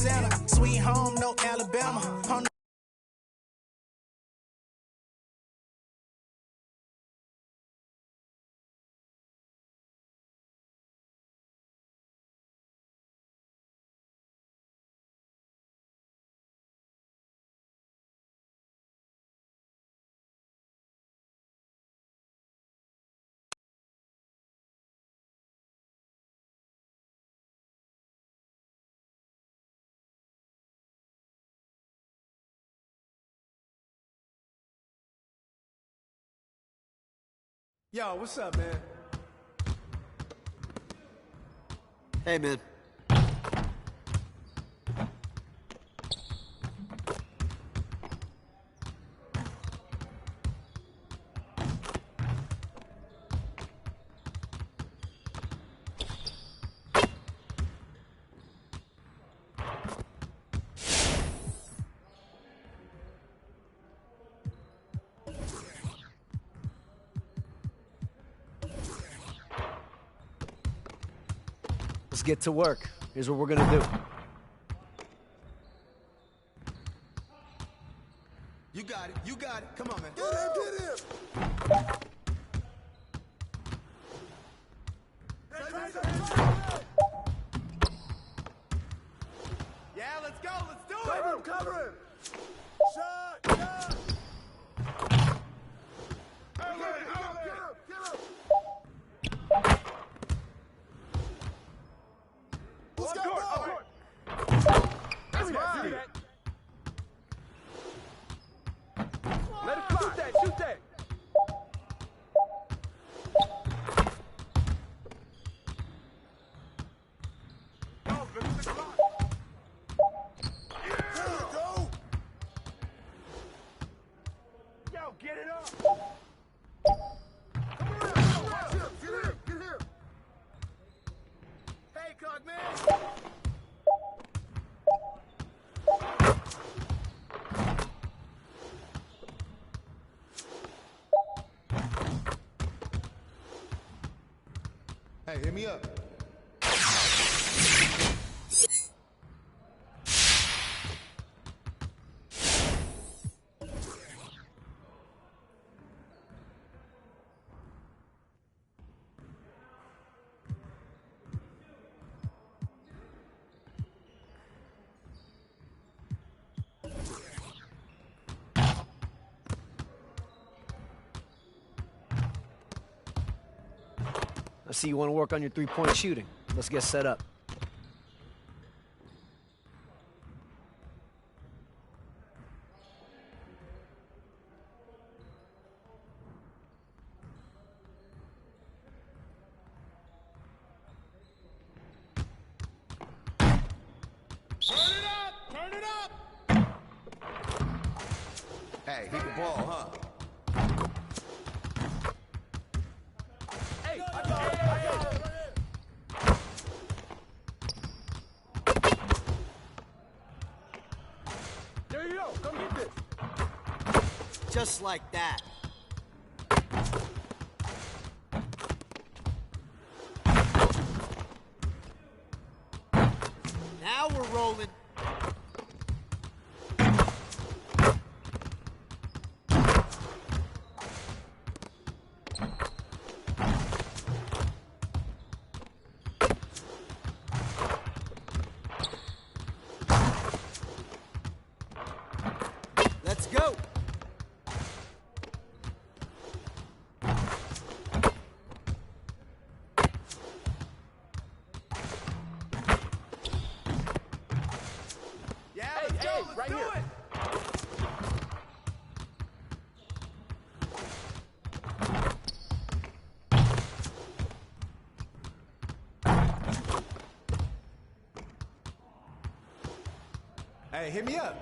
Louisiana. Sweet home, no Alabama. Yo, what's up, man? Hey, man. Let's get to work. Here's what we're gonna do. You got it. You got it. Come on, man. Get him! Yeah, let's go. Let's do it. Cover him! Shot! Shot! Get him! Let's go! That's mine. Let it fly. Shoot that. Shoot that. Get it up! Come on! Get here! Hey, Cogman! Hey, hit me up. I see you want to work on your three-point shooting. Let's get set up. Turn it up! Hey, hit the ball, huh? Hey! There you go. Come get this. Just like that. Now we're rolling. Let's go. Yeah, let's go. Let's right do here. it. Hey, hit me up.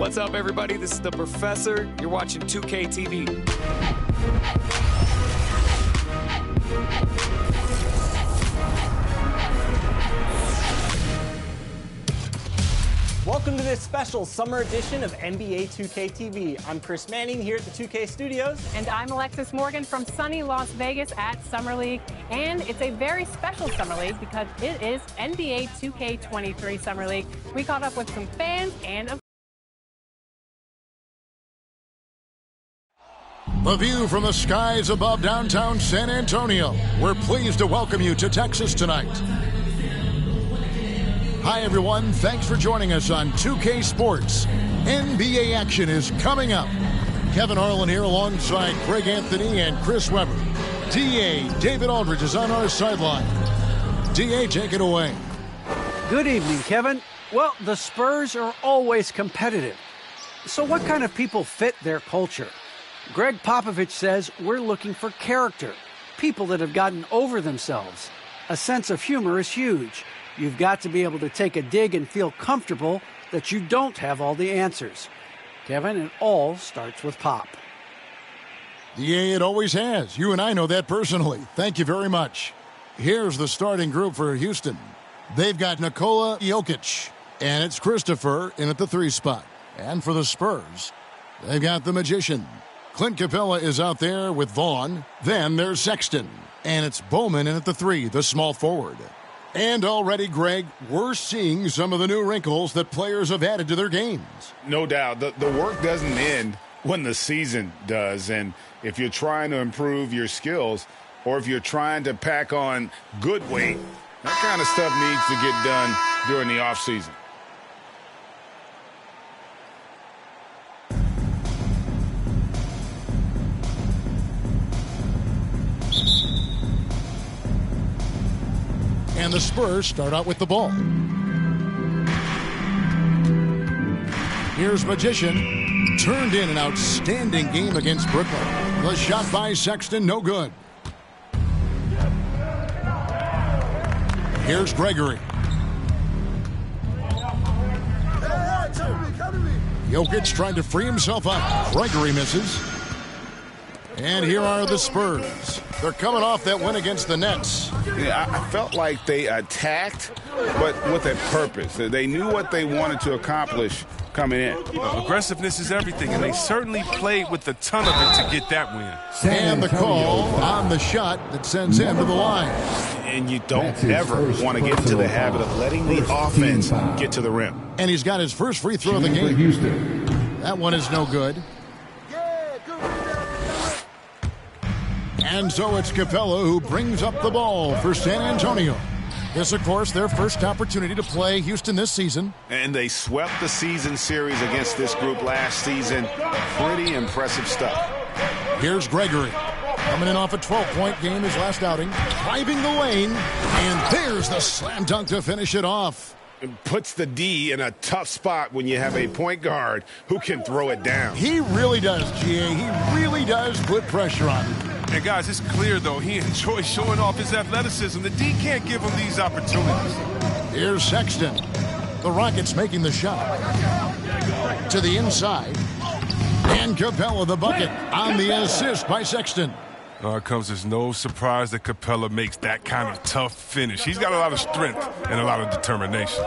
What's up, everybody? This is the Professor. You're watching 2K TV. Welcome to this special summer edition of NBA 2K TV. I'm Chris Manning here at the 2K Studios. And I'm Alexis Morgan from sunny Las Vegas at Summer League. And it's a very special Summer League because it is NBA 2K23 Summer League. We caught up with some fans and The view from the skies above downtown San Antonio. We're pleased to welcome you to Texas tonight. Hi, everyone. Thanks for joining us on 2K Sports. NBA action is coming up. Kevin Harlan here alongside Greg Anthony and Chris Webber. D.A. David Aldridge is on our sideline. D.A., take it away. Good evening, Kevin. Well, the Spurs are always competitive. So what kind of people fit their culture? Greg Popovich says we're looking for character, people that have gotten over themselves. A sense of humor is huge. You've got to be able to take a dig and feel comfortable that you don't have all the answers. Kevin, it all starts with Pop. Yeah, it always has. You and I know that personally. Thank you very much. Here's the starting group for Houston. They've got Nikola Jokic, and it's Christopher in at the 3 spot. And for the Spurs, they've got the Magician. Clint Capella is out there with Vaughn. Then there's Sexton. And it's Bowman in at the 3, the small forward. And already, Greg, we're seeing some of the new wrinkles that players have added to their games. No doubt. The work doesn't end when the season does. And if you're trying to improve your skills or if you're trying to pack on good weight, that kind of stuff needs to get done during the offseason. And the Spurs start out with the ball. Here's Magician. Turned in an outstanding game against Brooklyn. The shot by Sexton, no good. Here's Gregory. Jokic trying to free himself up. Gregory misses. And here are the Spurs. They're coming off that win against the Nets. Yeah, I felt like they attacked, but with a purpose. They knew what they wanted to accomplish coming in. Aggressiveness is everything, and they certainly played with a ton of it to get that win. And the call on the shot that sends him to the line. And you don't ever want to get into the habit of letting the offense get to the rim. And he's got his first free throw of the game. That one is no good. And so it's Capella who brings up the ball for San Antonio. This, of course, their first opportunity to play Houston this season. And they swept the season series against this group last season. Pretty impressive stuff. Here's Gregory. Coming in off a 12-point game his last outing. Driving the lane. And there's the slam dunk to finish it off. It puts the D in a tough spot when you have a point guard who can throw it down. He really does, G.A. He really does put pressure on him. And guys, it's clear, though, he enjoys showing off his athleticism. The D can't give him these opportunities. Here's Sexton. The Rockets making the shot. To the inside. And Capella the bucket on the assist by Sexton. It comes as no surprise that Capella makes that kind of tough finish. He's got a lot of strength and a lot of determination.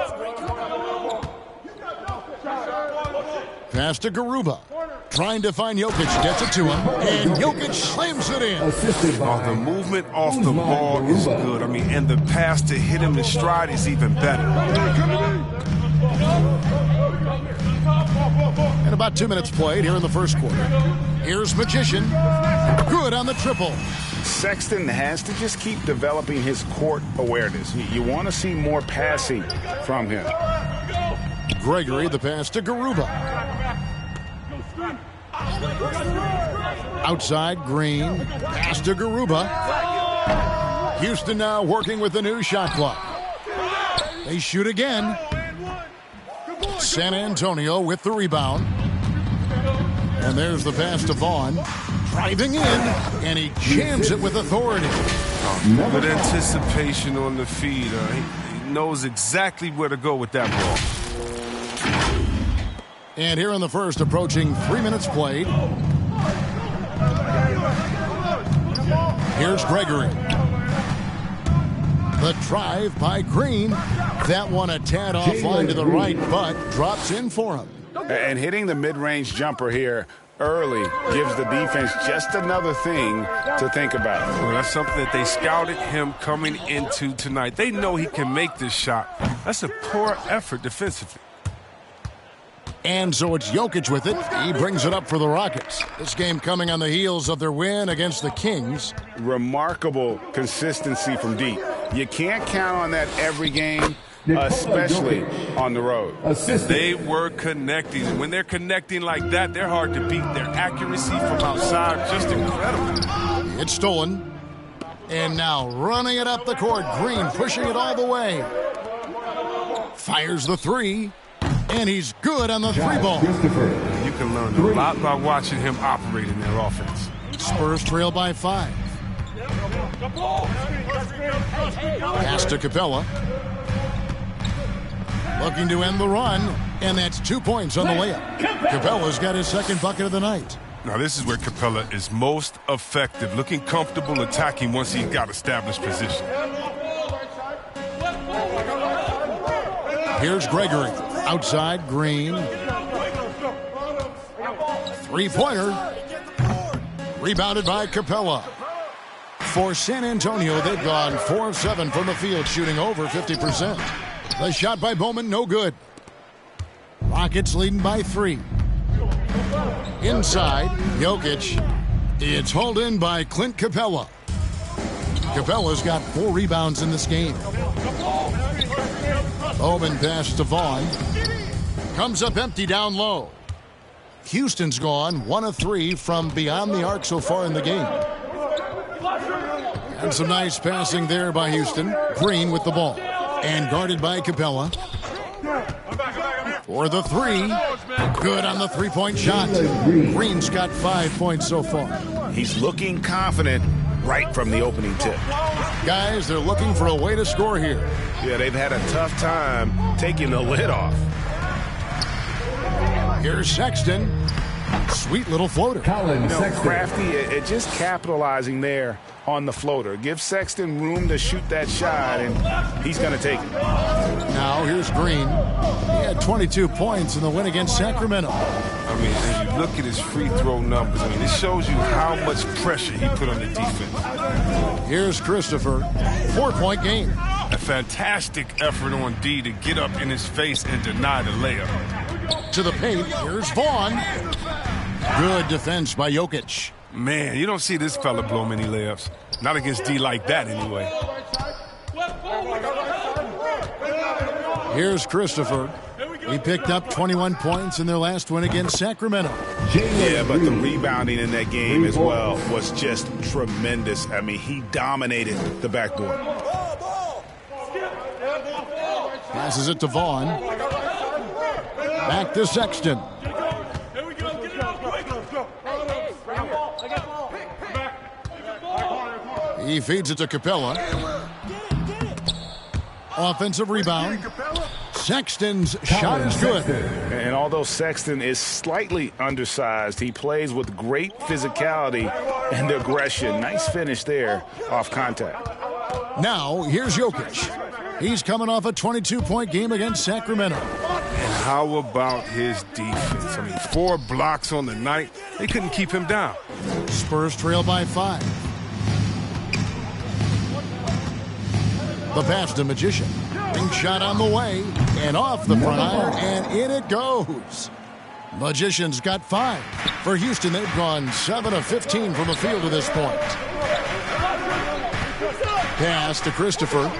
Pass to Garuba. Trying to find Jokic, gets it to him, and Jokic slams it in. The movement off the ball is good. I mean, and the pass to hit him in stride is even better. And about 2 minutes played here in the first quarter. Here's Magician. Good on the triple. Sexton has to just keep developing his court awareness. You want to see more passing from him. Gregory, the pass to Garuba. Outside, Green. Pass to Garuba. Houston now working with the new shot clock. They shoot again. San Antonio with the rebound. And there's the pass to Vaughn. Driving in, and he jams it with authority. Good anticipation on the feed. He knows exactly where to go with that ball. And here in the first, approaching 3 minutes played. Here's Gregory. The drive by Green. That one a tad offline to the right, but drops in for him. And hitting the mid-range jumper here early gives the defense just another thing to think about. Well, that's something that they scouted him coming into tonight. They know he can make this shot. That's a poor effort defensively. And so it's Jokic with it. He brings it up for the Rockets. This game coming on the heels of their win against the Kings. Remarkable consistency from deep. You can't count on that every game, especially on the road. They were connecting. And when they're connecting like that, they're hard to beat. Their accuracy from outside, just incredible. It's stolen. And now running it up the court. Green pushing it all the way. Fires the three. And he's good on the three ball. You can learn a lot by watching him operate in their offense. Spurs trail by 5. Pass to Capella. Looking to end the run. And that's 2 points on the layup. Capella's got his second bucket of the night. Now this is where Capella is most effective. Looking comfortable attacking once he's got established position. Here's Gregory. Outside, Green. Three-pointer. Rebounded by Capella. For San Antonio, they've gone 4 of 7 from the field, shooting over 50%. The shot by Bowman, no good. Rockets leading by 3. Inside, Jokic. It's hauled in by Clint Capella. Capella's got 4 rebounds in this game. Bowman pass to Vaughn. Comes up empty down low. Houston's gone 1 of 3 from beyond the arc so far in the game. And some nice passing there by Houston. Green with the ball. And guarded by Capella. For the three. Good on the three-point shot. Green's got 5 points so far. He's looking confident right from the opening tip. Guys, they're looking for a way to score here. Yeah, they've had a tough time taking the lid off. Here's Sexton. Sweet little floater. Crafty, just capitalizing there on the floater. Give Sexton room to shoot that shot, and he's going to take it. Now here's Green. He had 22 points in the win against Sacramento. I mean, as you look at his free throw numbers, I mean, it shows you how much pressure he put on the defense. Here's Christopher. 4-point game. A fantastic effort on D to get up in his face and deny the layup. To the paint, here's Vaughn. Good defense by Jokic. Man, you don't see this fella blow many layups. Not against D like that, anyway. Here's Christopher. He picked up 21 points in their last win against Sacramento. Yeah, but the rebounding in that game as well was just tremendous. I mean, he dominated the backboard. Passes it to Vaughn. Back to Sexton. He feeds it to Capella. Offensive rebound. Sexton's shot is good. And although Sexton is slightly undersized, he plays with great physicality and aggression. Nice finish there off contact. Now, here's Jokic. He's coming off a 22-point game against Sacramento. And how about his defense? I mean, 4 blocks on the night. They couldn't keep him down. Spurs trail by 5. The pass to Magician. Ring shot on the way. And off the front iron. And in it goes. Magician's got 5. For Houston, they've gone 7 of 15 from the field to this point. Pass to Christopher.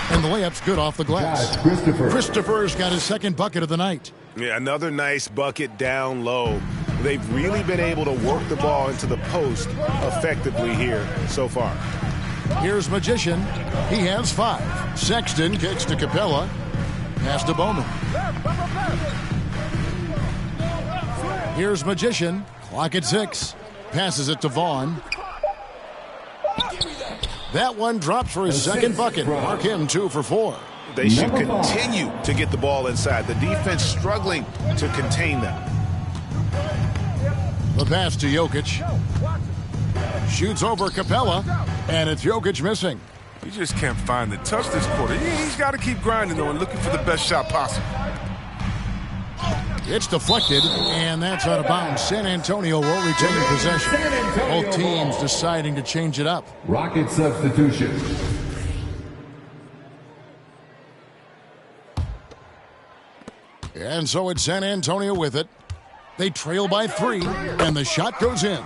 And the layup's good off the glass. Christopher's got his second bucket of the night. Yeah, another nice bucket down low. They've really been able to work the ball into the post effectively here so far. Here's Magician. He has 5. Sexton kicks to Capella. Pass to Bowman. Here's Magician. Clock at 6. Passes it to Vaughn. That one drops for his second bucket. Mark him 2 for 4. They should continue to get the ball inside. The defense struggling to contain them. The pass to Jokic. Shoots over Capella, and it's Jokic missing. He just can't find the touch this quarter. He's got to keep grinding, though, and looking for the best shot possible. It's deflected, and that's out of bounds. San Antonio will retain possession. Both teams deciding to change it up. Rocket substitution. And so it's San Antonio with it. They trail by 3, and the shot goes in.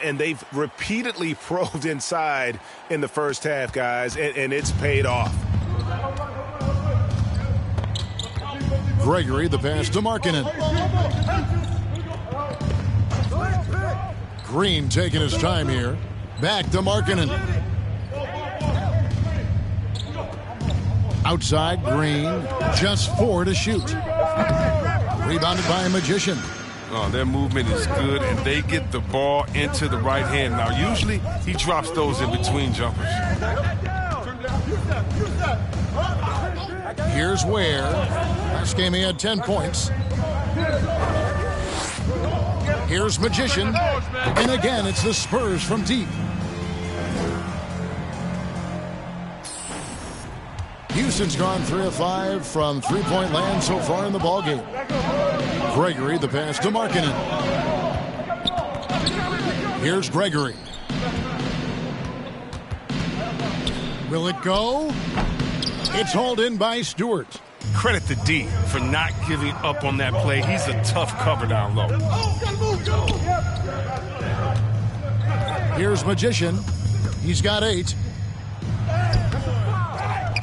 And they've repeatedly probed inside in the first half, guys, and it's paid off. Gregory, the pass to Markkanen. Green taking his time here. Back to Markkanen. Outside, Green. Just 4 to shoot. Rebounded by a Magician. Oh, their movement is good, and they get the ball into the right hand. Now, usually, he drops those in between jumpers. Here's Ware. Last game he had 10 points. Here's Magician. And again, it's the Spurs from deep. Houston's gone 3 of 5 from three-point land so far in the ballgame. Gregory, the pass to Markkanen. Here's Gregory. Will it go? It's hauled in by Stewart. Credit to D for not giving up on that play. He's a tough cover down low. Here's Magician. He's got 8.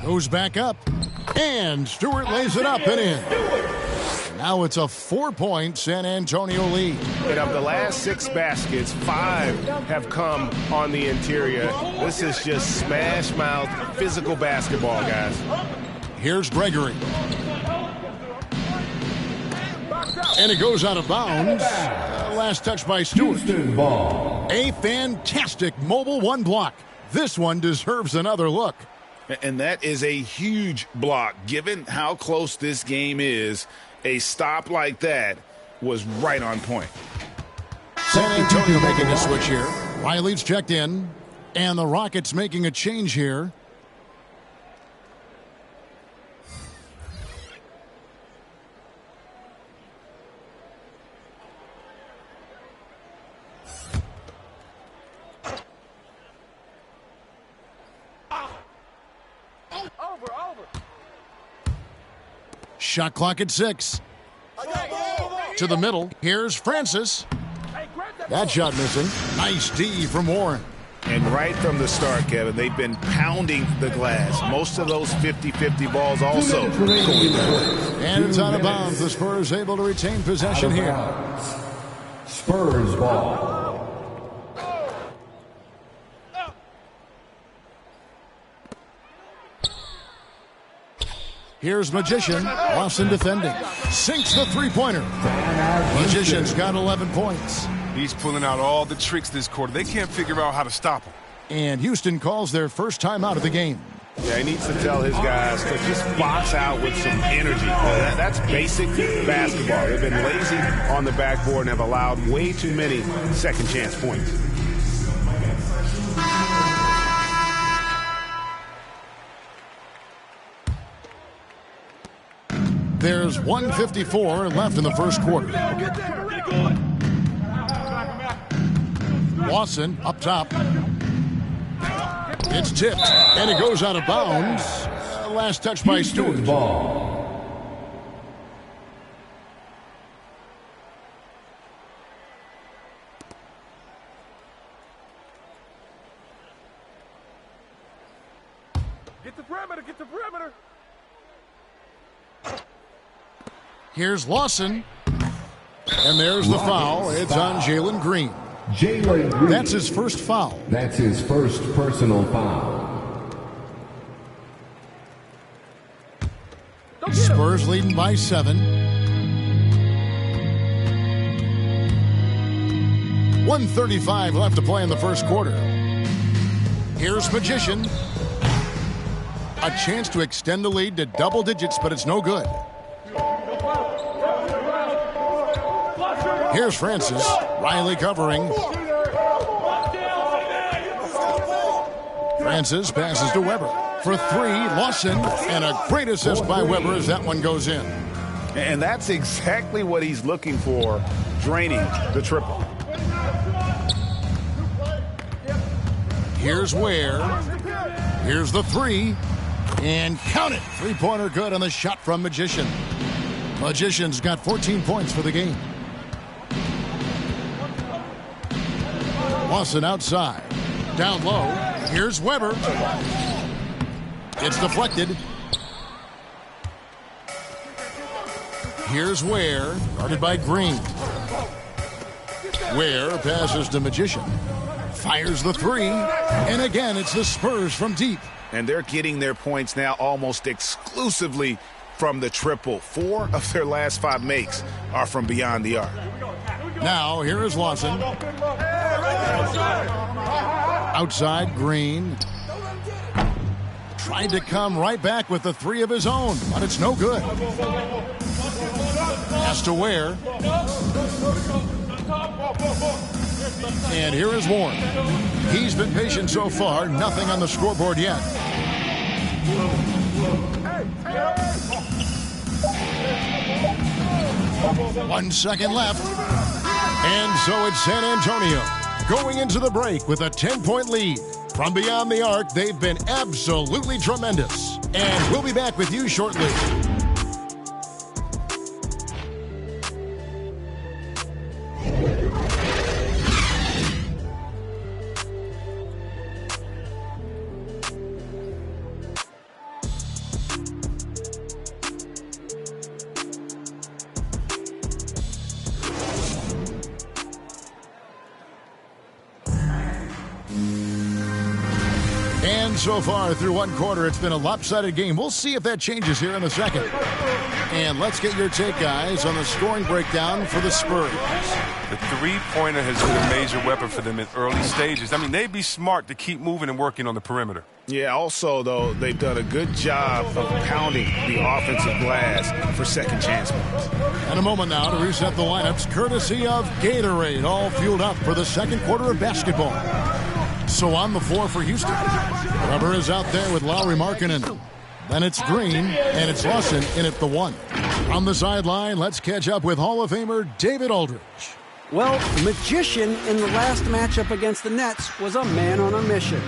Goes back up. And Stewart lays it up and in. Now it's a 4-point San Antonio lead. And of the last 6 baskets, 5 have come on the interior. This is just smash-mouth physical basketball, guys. Here's Gregory. And it goes out of bounds. Last touch by Stewart. A fantastic mobile 1 block. This one deserves another look. And that is a huge block. Given how close this game is, a stop like that was right on point. San Antonio making a switch here. Riley's checked in. And the Rockets making a change here. Shot clock at 6. To the middle. Here's Francis. That shot missing. Nice D from Warren. And right from the start, Kevin, they've been pounding the glass. Most of those 50-50 balls also going down. And it's out of bounds. The Spurs able to retain possession here. Spurs ball. Here's Magician. Lawson defending. Sinks the three-pointer. Magician's got 11 points. He's pulling out all the tricks this quarter. They can't figure out how to stop him. And Houston calls their first time out of the game. Yeah, he needs to tell his guys to just box out with some energy. That's basic basketball. They've been lazy on the backboard and have allowed way too many second chance points. There's 1:54 left in the first quarter. Lawson up top. It's tipped, and it goes out of bounds. Last touch by Stewart. Get the perimeter, get the perimeter. Here's Lawson. And there's the foul. It's on Jalen Green. Jalen Green. That's his first foul. That's his first personal foul. Spurs leading by 7. 1:35 left to play in the first quarter. Here's Magician. A chance to extend the lead to double digits, but it's no good. Here's Francis. Riley covering. Francis passes to Weber. For three, Lawson. And a great assist by Weber as that one goes in. And that's exactly what he's looking for, draining the triple. Here's Ware. Here's the three. And count it. Three-pointer good on the shot from Magician. Magician's got 14 points for the game. Lawson outside. Down low. Here's Weber. It's deflected. Here's Ware. Guarded by Green. Ware passes to Magician. Fires the three. And again, it's the Spurs from deep. And they're getting their points now almost exclusively from the triple. 4 of their last 5 makes are from beyond the arc. Now, here is Lawson. Outside, Green. Tried to come right back with the three of his own, but it's no good. Has to Ware. And here is Warren. He's been patient so far. Nothing on the scoreboard yet. 1 second left. And so it's San Antonio going into the break with a 10-point lead. From beyond the arc, they've been absolutely tremendous. And we'll be back with you shortly. So far through one quarter, it's been a lopsided game. We'll see if that changes here in the second. And let's get your take, guys, on the scoring breakdown for the Spurs. The three-pointer has been a major weapon for them in early stages. I mean, they'd be smart to keep moving and working on the perimeter. Yeah, also, though, they've done a good job of pounding the offensive glass for second chance points. And a moment now to reset the lineups, courtesy of Gatorade, all fueled up for the second quarter of basketball. So on the floor for Houston, Weber is out there with Lowry Markkanen. Then it's Green, and it's Lawson in at the 1. On the sideline, let's catch up with Hall of Famer David Aldridge. Well, Magician in the last matchup against the Nets was a man on a mission.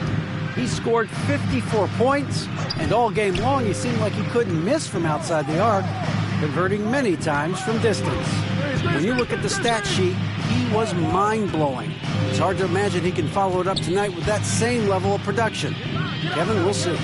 He scored 54 points, and all game long he seemed like he couldn't miss from outside the arc, converting many times from distance. When you look at the stat sheet, he was mind-blowing. It's hard to imagine he can follow it up tonight with that same level of production. Kevin, we'll see.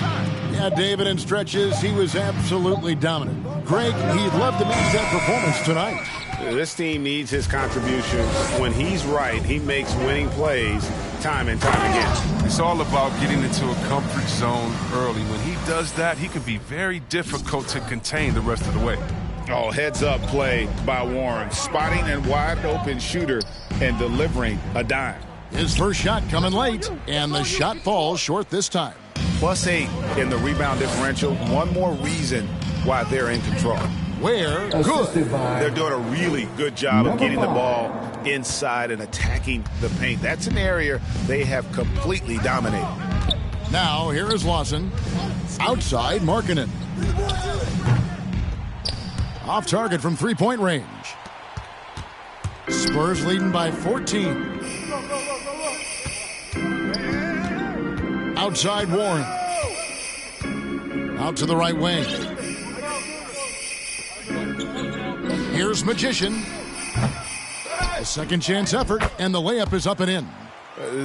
Yeah, David, in stretches, he was absolutely dominant. Greg, he'd love to match that performance tonight. This team needs his contributions. When he's right, he makes winning plays time and time again. It's all about getting into a comfort zone early. When he does that, he can be very difficult to contain the rest of the way. Oh, heads-up play by Warren. Spotting a wide-open shooter and delivering a dime. His first shot coming late, and the shot falls short this time. +8 in the rebound differential. One more reason why they're in control. Where? Good. They're doing a really good job of getting the ball inside and attacking the paint. That's an area they have completely dominated. Now, here is Lawson. Outside, Markkanen. Off target from three-point range. Spurs leading by 14. Outside Warren. Out to the right wing. Here's Magician. A second chance effort, and the layup is up and in.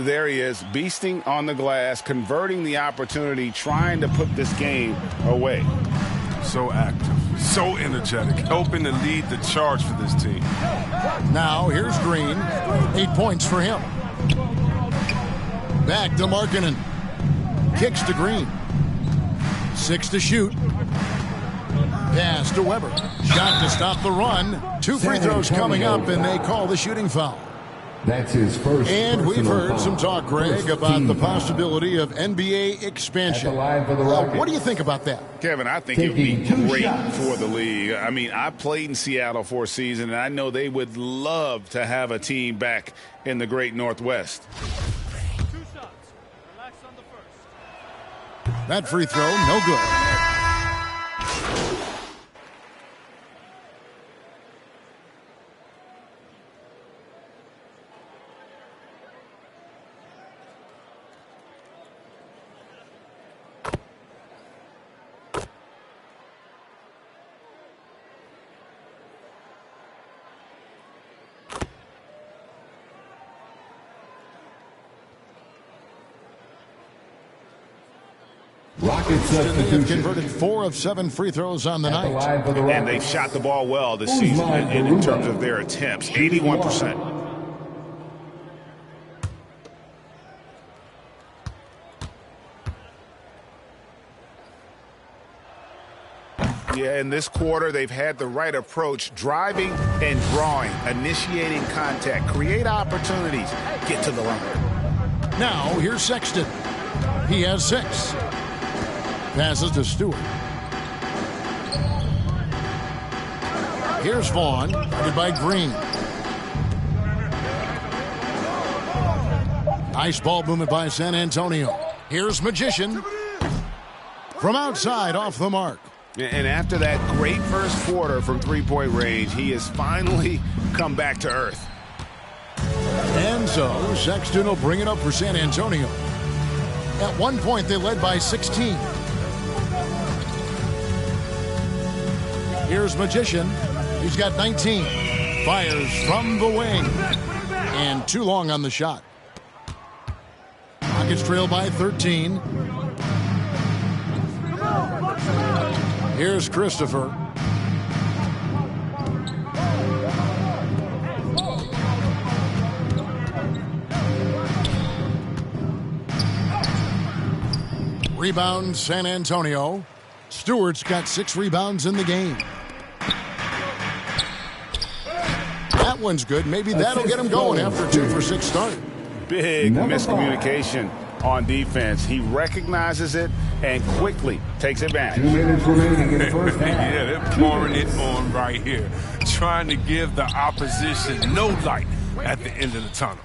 There he is, beasting on the glass, converting the opportunity, trying to put this game away. So active, so energetic, helping to lead the charge for this team. Now, here's Green. 8 points for him. Back to Markkanen. Kicks to Green. 6 to shoot. Pass to Weber. Shot to stop the run. 2 free throws coming up, and they call the shooting foul. That's his first. And we've heard foul. some talk, Greg, about the possibility of NBA expansion. What do you think about that? Kevin, I think it would be great for the league. I mean, I played in Seattle for a season, and I know they would love to have a team back in the great Northwest. 2 shots. Relax on the first. That free throw, no good. Rockets They've substitution. converted 4 of 7 free throws on the night. And they've shot the ball well this season in terms of their attempts, 81%. Yeah, in this quarter, they've had the right approach, driving and drawing, initiating contact, create opportunities, get to the line. Now, here's Sexton. He has 6. Passes to Stewart. Here's Vaughn, guarded by Green. Nice ball movement by San Antonio. Here's Magician. From outside, off the mark. And after that great first quarter from three-point range, he has finally come back to earth. And so, Sexton will bring it up for San Antonio. At one point, they led by 16. Here's Magician. He's got 19. Fires from the wing. And too long on the shot. Rockets trail by 13. Here's Christopher. Rebound, San Antonio. Stewart's got 6 rebounds in the game. That one's good. Maybe that'll get him going after a 2 for 6 start. Big miscommunication on defense. He recognizes it and quickly takes advantage. 2 minutes remaining in the first half. Yeah, they're pouring it on right here, trying to give the opposition no light at the end of the tunnel.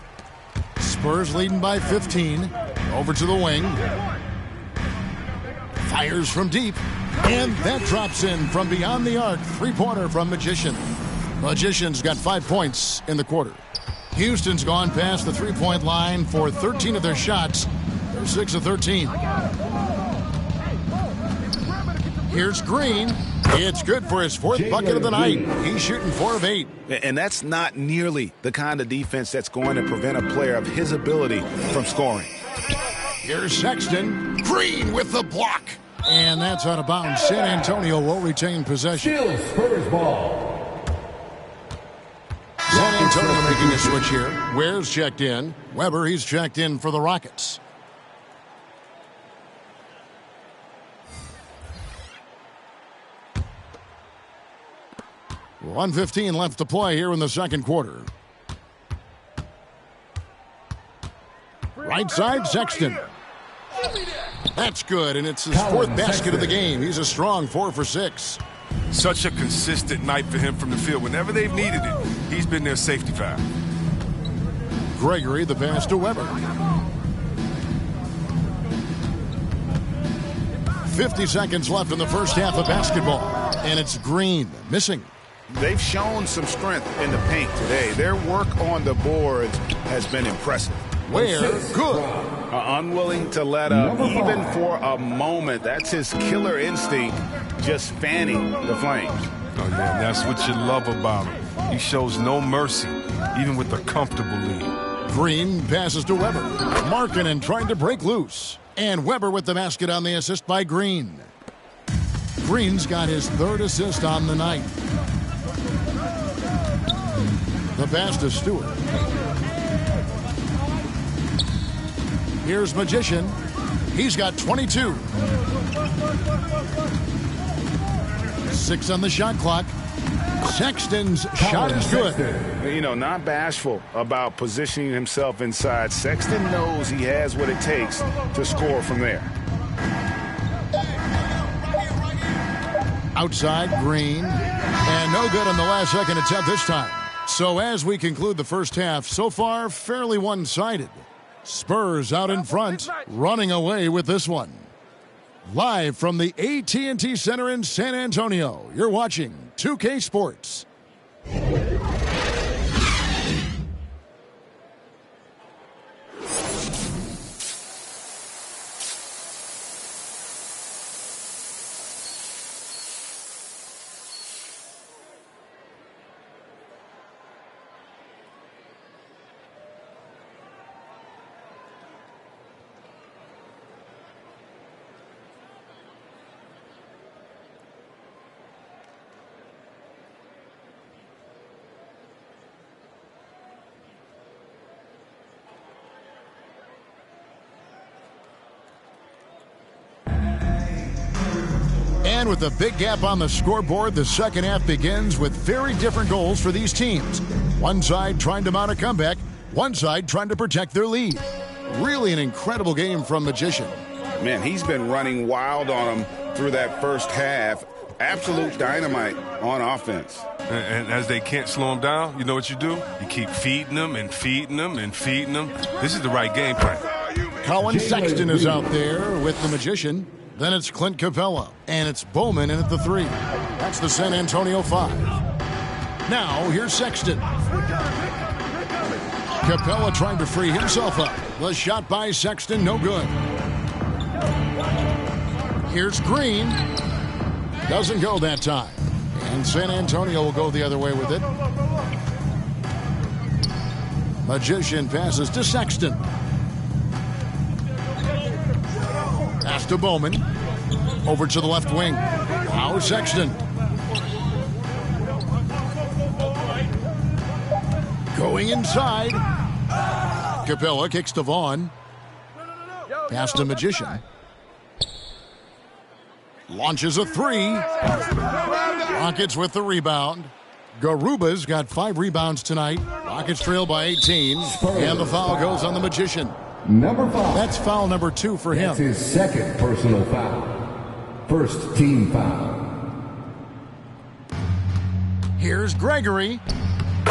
Spurs leading by 15. Over to the wing. Fires from deep. And that drops in from beyond the arc. 3-pointer from Magician. Magician's got 5 points in the quarter. Houston's gone past the 3-point line for 13 of their shots. They're 6 of 13. Here's Green. It's good for his 4th bucket of the night. He's shooting 4 of 8. And that's not nearly the kind of defense that's going to prevent a player of his ability from scoring. Here's Sexton. Green with the block. And that's out of bounds. San Antonio will retain possession. Still Spurs ball. San Antonio making a switch here. Ware's checked in. Weber, he's checked in for the Rockets. .115 left to play here in the second quarter. Right side, Sexton. That's good, and it's his 4th basket of the game. He's a strong 4 for 6. Such a consistent night for him from the field. Whenever they've needed it, he's been their safety valve. Gregory, the pass to Weber. 50 seconds left in the first half of basketball. And it's Green, missing. They've shown some strength in the paint today. Their work on the boards has been impressive. Ware, good. Unwilling to let up, even for a moment. That's his killer instinct, just fanning the flames. Oh, yeah, and that's what you love about him. He shows no mercy, even with a comfortable lead. Green passes to Weber. Markkanen trying to break loose. And Weber with the basket on the assist by Green. Green's got his 3rd assist on the night. The pass to Stewart. Here's Magician. He's got 22. 6 on the shot clock. Sexton's shot is good. You know, not bashful about positioning himself inside. Sexton knows he has what it takes to score from there. Outside, Green. And no good on the last second attempt this time. So as we conclude the first half, so far fairly one-sided. Spurs out in front, running away with this one. Live from the AT&T Center in San Antonio, you're watching 2K Sports. And with a big gap on the scoreboard, the second half begins with very different goals for these teams. One side trying to mount a comeback, one side trying to protect their lead. Really an incredible game from Magician. Man, he's been running wild on him through that first half. Absolute dynamite on offense. And as they can't slow him down, you know what you do? You keep feeding them and feeding them and feeding them. This is the right game plan. Colin Sexton is out there with the Magician. Then it's Clint Capella, and it's Bowman in at the 3. That's the San Antonio 5. Now, here's Sexton. Capella trying to free himself up. The shot by Sexton, no good. Here's Green. Doesn't go that time. And San Antonio will go the other way with it. Magician passes to Sexton. Pass to Bowman. Over to the left wing. Now Sexton. Going inside. Capella kicks to Vaughn. Pass to Magician. Launches a 3. Rockets with the rebound. Garuba's got 5 rebounds tonight. Rockets trail by 18. And the foul goes on the Magician. Number 5. That's foul number 2 for him. That's his second personal foul. First team foul. Here's Gregory.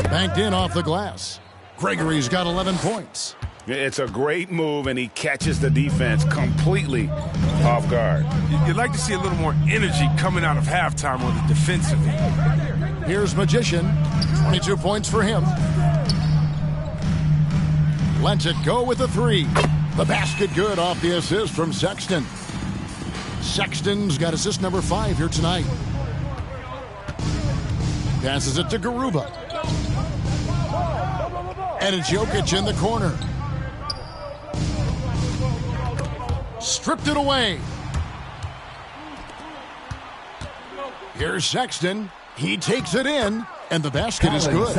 Banked in off the glass. Gregory's got 11 points. It's a great move, and he catches the defense completely off guard. You'd like to see a little more energy coming out of halftime on the defensive end. Here's Magician. 22 points for him. Lets it go with the 3. The basket good off the assist from Sexton. Sexton's got assist number 5 here tonight. Passes it to Garuba. And it's Jokic in the corner. Stripped it away. Here's Sexton. He takes it in, and the basket is good.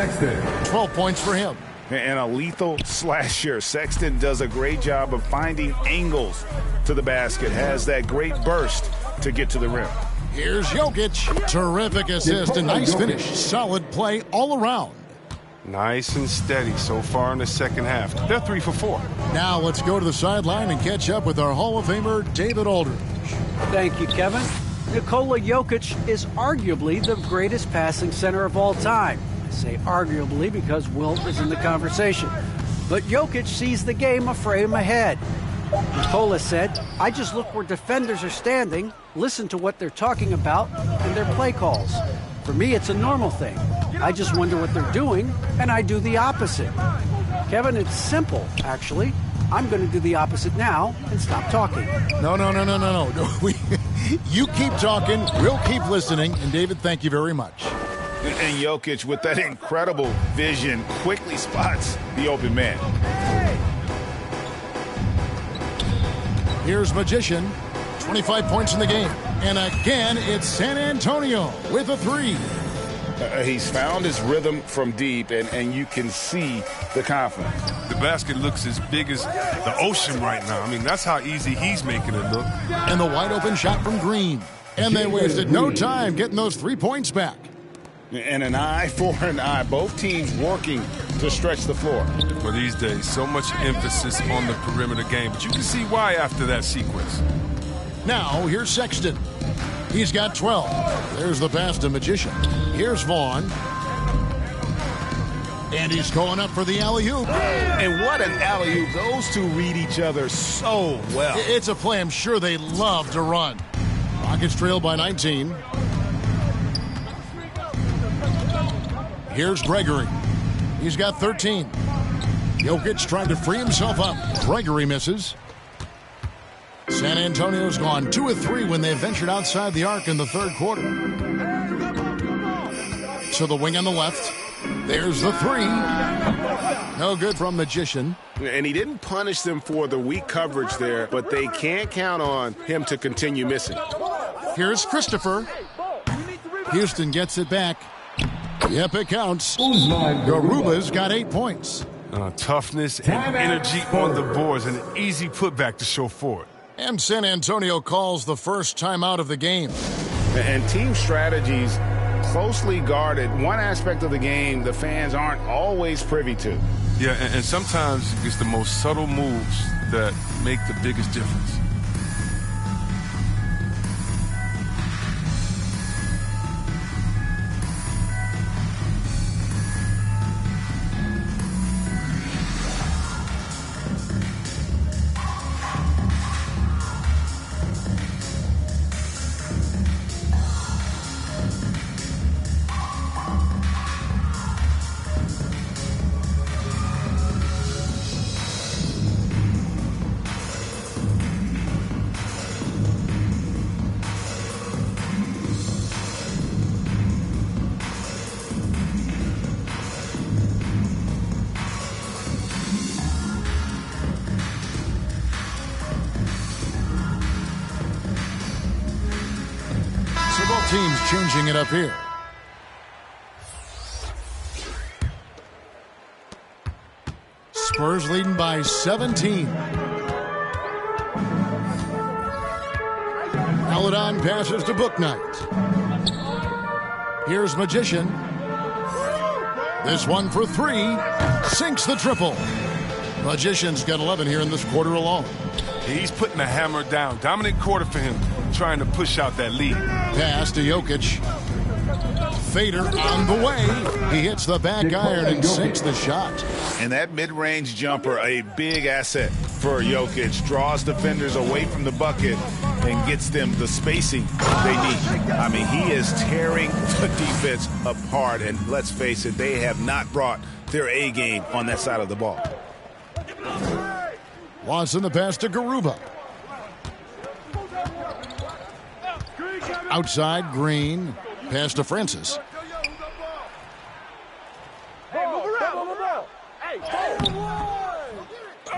12 points for him. And a lethal slasher. Sexton does a great job of finding angles to the basket. Has that great burst to get to the rim. Here's Jokic. Terrific assist and nice finish. Solid play all around. Nice and steady so far in the second half. They're 3 for 4. Now let's go to the sideline and catch up with our Hall of Famer, David Aldridge. Thank you, Kevin. Nikola Jokic is arguably the greatest passing center of all time. I say arguably because Wilt is in the conversation. But Jokic sees the game a frame ahead. Nikola said, I just look where defenders are standing, listen to what they're talking about, and their play calls. For me, it's a normal thing. I just wonder what they're doing, and I do the opposite. Kevin, it's simple, actually. I'm going to do the opposite now and stop talking. No. You keep talking, we'll keep listening, and David, thank you very much. And Jokic, with that incredible vision, quickly spots the open man. Here's Magician, 25 points in the game. And again, it's San Antonio with a 3. He's found his rhythm from deep, and you can see the confidence. The basket looks as big as the ocean right now. I mean, that's how easy he's making it look. And the wide open shot from Green. And they wasted no time getting those 3 points back. And an eye for an eye. Both teams working to stretch the floor. For these days, so much emphasis on the perimeter game, but you can see why after that sequence. Now, here's Sexton. He's got 12. There's the pass to Magician. Here's Vaughn. And he's going up for the alley-oop. And what an alley-oop. Those two read each other so well. It's a play I'm sure they love to run. Rockets trail by 19. Here's Gregory. He's got 13. Jokic trying to free himself up. Gregory misses. San Antonio's gone 2 of 3 when they ventured outside the arc in the third quarter. So the wing on the left. There's the 3. No good from Magician. And he didn't punish them for the weak coverage there, but they can't count on him to continue missing. Here's Christopher. Houston gets it back. Yep, it counts. Garuba's got 8 points. Toughness and energy on the boards. An easy putback to show for it. And San Antonio calls the first timeout of the game. And team strategies closely guarded. One aspect of the game the fans aren't always privy to. Yeah, and sometimes it's the most subtle moves that make the biggest difference. Teams changing it up here. Spurs leading by 17. Paladon passes to Bouknight. Here's Magician. This one for 3. Sinks the triple. Magician's got 11 here in this quarter alone. He's putting the hammer down. Dominant quarter for him, trying to push out that lead. Pass to Jokic. Fader on the way. He hits the back iron and sinks the shot. And that mid-range jumper, a big asset for Jokic. Draws defenders away from the bucket and gets them the spacing they need. I mean, he is tearing the defense apart. And let's face it, they have not brought their A game on that side of the ball. Watson the pass to Garuba. Outside, Green. Pass to Francis.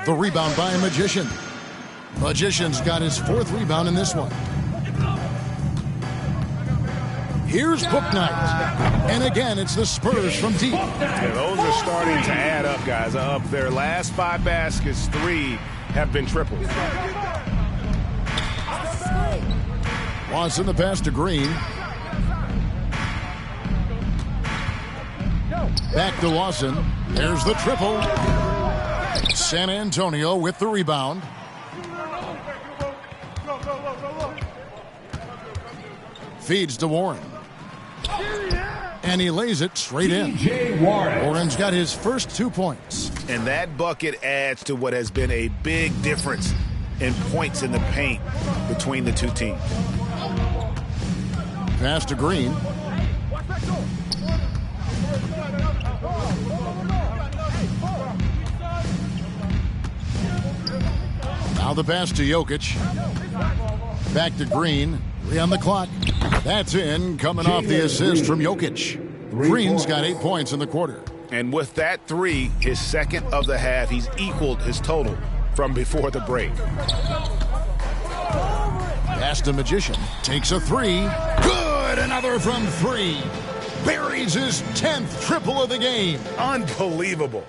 The rebound by Magician. Magician's got his 4th rebound in this one. Here's Bouknight. And again, it's the Spurs from deep. Yeah, those are starting to add up, guys. Of their last 5 baskets, 3 have been triples. Watson the pass to Green. Back to Lawson. There's the triple. San Antonio with the rebound. Feeds to Warren. And he lays it straight in. Warren's got his first 2 points. And that bucket adds to what has been a big difference in points in the paint between the two teams. Pass to Green. Now the pass to Jokic. Back to Green. 3 on the clock. That's in, coming off the assist from Jokic. Green's got 8 points in the quarter. And with that 3, his second of the half, he's equaled his total from before the break. Pass to Magician. Takes a 3. Good! Another from 3. Buries his 10th triple of the game. Unbelievable.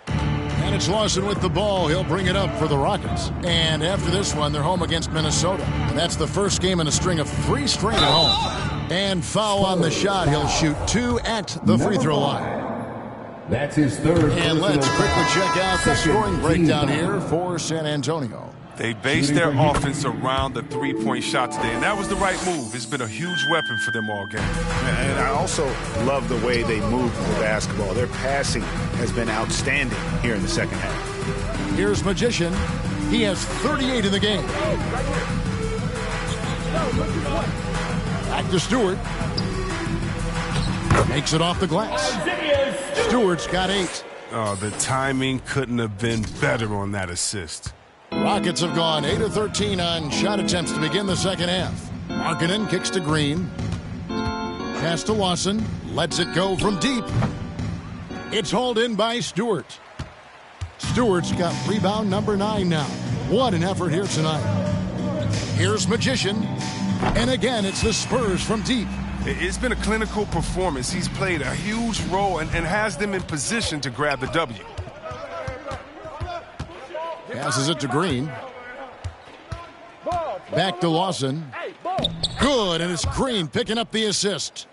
And it's Lawson with the ball. He'll bring it up for the Rockets. And after this one, they're home against Minnesota. That's the first game in a string of 3 straight at home. And foul on the shot. He'll shoot 2 at the free throw line. That's his third. And let's quickly check out the scoring breakdown here for San Antonio. They based their offense around the three-point shot today, and that was the right move. It's been a huge weapon for them all game. And I also love the way they move the basketball. Their passing has been outstanding here in the second half. Here's Magician. He has 38 in the game. Back to Stewart. Makes it off the glass. Stewart's got 8. Oh, the timing couldn't have been better on that assist. Rockets have gone 8 of 13 on shot attempts to begin the second half. Markkanen kicks to Green. Pass to Lawson. Lets it go from deep. It's hauled in by Stewart. Stewart's got rebound number 9 now. What an effort here tonight. Here's Magician. And again, it's the Spurs from deep. It's been a clinical performance. He's played a huge role and has them in position to grab the W. Passes it to Green. Back to Lawson. Good, and it's Green picking up the assist.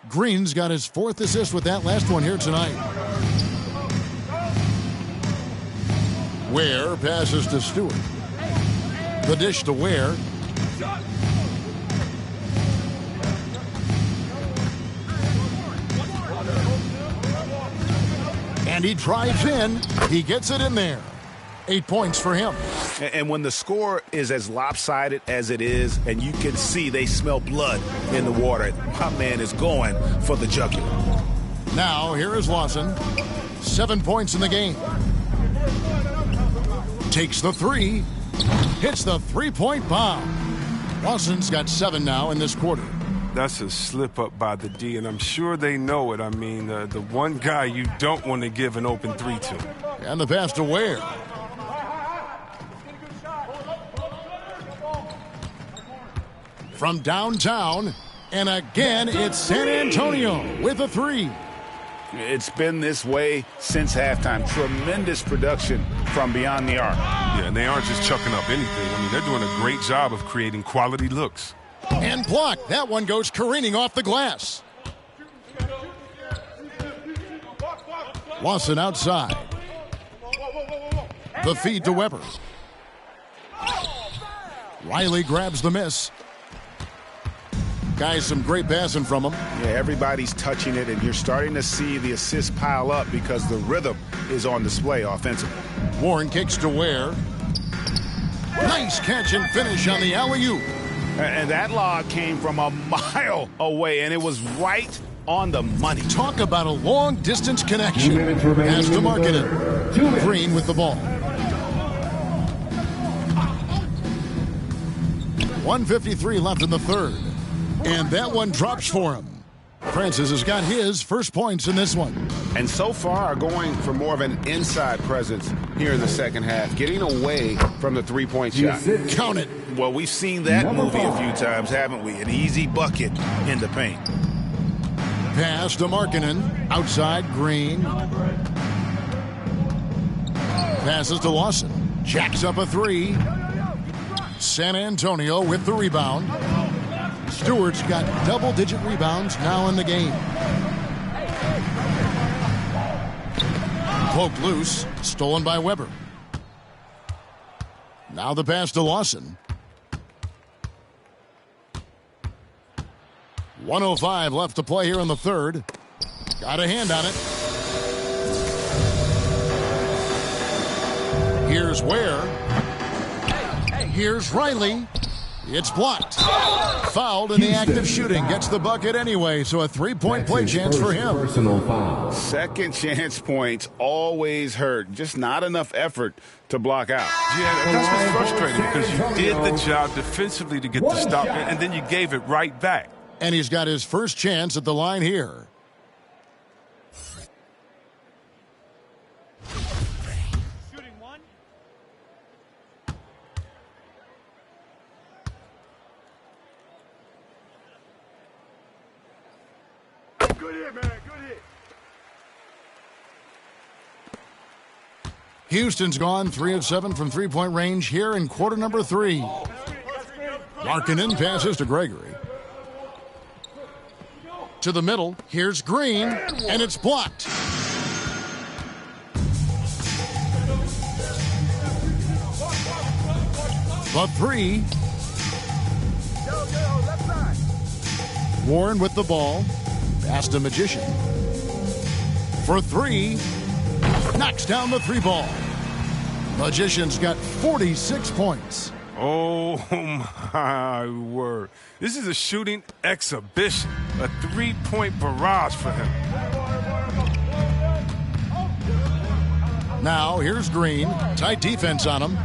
Green's got his 4th assist with that last one here tonight. Ware passes to Stewart. The dish to Ware. And he drives in. He gets it in there. 8 points for him. And when the score is as lopsided as it is, and you can see they smell blood in the water, my man is going for the jugular. Now, here is Lawson. 7 points in the game. Takes the 3. Hits the three-point bomb. Lawson's got 7 now in this quarter. That's a slip up by the D, and I'm sure they know it. I mean, the one guy you don't want to give an open 3 to. And the pass to Ware. From downtown, and again, it's San Antonio with a 3. It's been this way since halftime. Tremendous production from beyond the arc. Yeah, and they aren't just chucking up anything. I mean, they're doing a great job of creating quality looks. And blocked. That one goes careening off the glass. Lawson outside. The feed to Weber. Riley grabs the miss. Guys, some great passing from him. Yeah, everybody's touching it, and you're starting to see the assists pile up because the rhythm is on display offensively. Warren kicks to Ware. Nice catch and finish on the alley-oop. And that lob came from a mile away, and it was right on the money. Talk about a long-distance connection. Pass to Markkanen. Green with the ball. 1:53 left in the third. And that one drops for him. Francis has got his first points in this one. And so far going for more of an inside presence here in the second half, getting away from the three-point shot. Count it. Well, we've seen that movie a few times, haven't we? An easy bucket in the paint. Pass to Markkanen. Outside, Green. Passes to Lawson. Jacks up a 3. San Antonio with the rebound. Stewart's got double-digit rebounds now in the game. Cloak loose. Stolen by Weber. Now the pass to Lawson. 1:05 left to play here in the third. Got a hand on it. Here's Ware. Here's Riley. It's blocked. Fouled in the act of shooting. Gets the bucket anyway, so a three-point play chance for him. Personal foul. Second chance points always hurt. Just not enough effort to block out. Yeah, that's what's frustrating because you did the job defensively to get the stop, and then you gave it right back. And he's got his first chance at the line here. Shooting one. Good hit, man. Good hit. Houston's gone 3 of 7 from three-point range here in quarter number 3. Markkanen passes to Gregory. To the middle, here's Green, and it's blocked. The three. Warren with the ball. Pass to Magician. For three. Knocks down the three ball. Magician's got 46 points. Oh, my word. This is a shooting exhibition. A three-point barrage for him. Now, here's Green. Tight defense on him.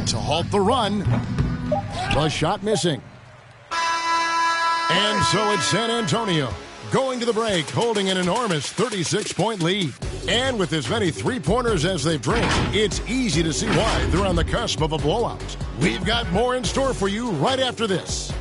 To halt the run. The shot missing. And so it's San Antonio going to the break, holding an enormous 36-point lead. And with as many three-pointers as they've drained, it's easy to see why they're on the cusp of a blowout. We've got more in store for you right after this.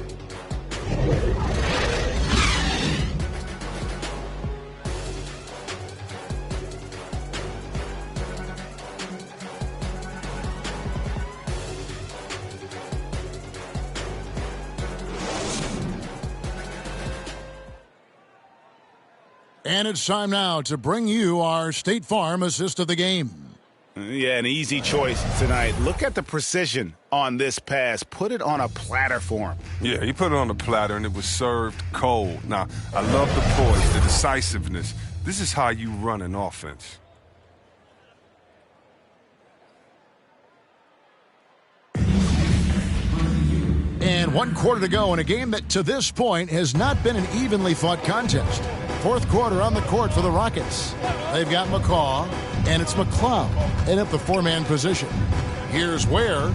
And it's time now to bring you our State Farm assist of the game. Yeah, an easy choice tonight. Look at the precision on this pass. Put it on a platter for him. Yeah, he put it on a platter, and it was served cold. Now, I love the poise, the decisiveness. This is how you run an offense. And 1 quarter to go in a game that to this point has not been an evenly fought contest. Fourth quarter on the court for the Rockets. They've got McCaw, and it's McLeod in at the four-man position. Here's Ware.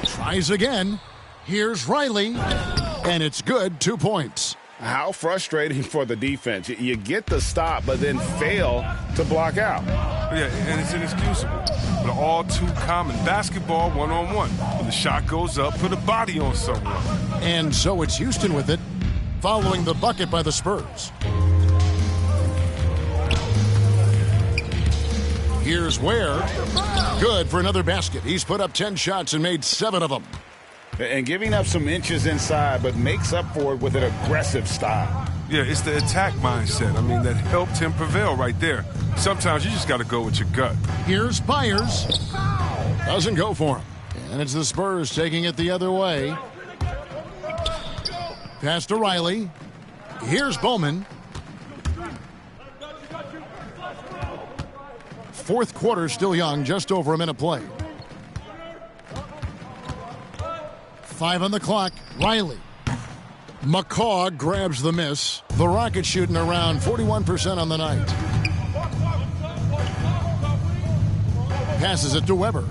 Tries again. Here's Riley, and it's good, 2 points. How frustrating for the defense. You get the stop, but then fail to block out. Yeah, and it's inexcusable. But all too common. Basketball one-on-one. When the shot goes up, put a body on someone. And so it's Houston with it, following the bucket by the Spurs. Here's Ware. Good for another basket. He's put up 10 shots and made 7 of them. And giving up some inches inside, but makes up for it with an aggressive style. Yeah, it's the attack mindset. I mean, that helped him prevail right there. Sometimes you just got to go with your gut. Here's Byers. Doesn't go for him. And it's the Spurs taking it the other way. Pass to Riley. Here's Bowman. Fourth quarter still young, just over a minute play. 5 on the clock. Riley. McCaw grabs the miss. The Rockets shooting around 41% on the night. Passes it to Weber.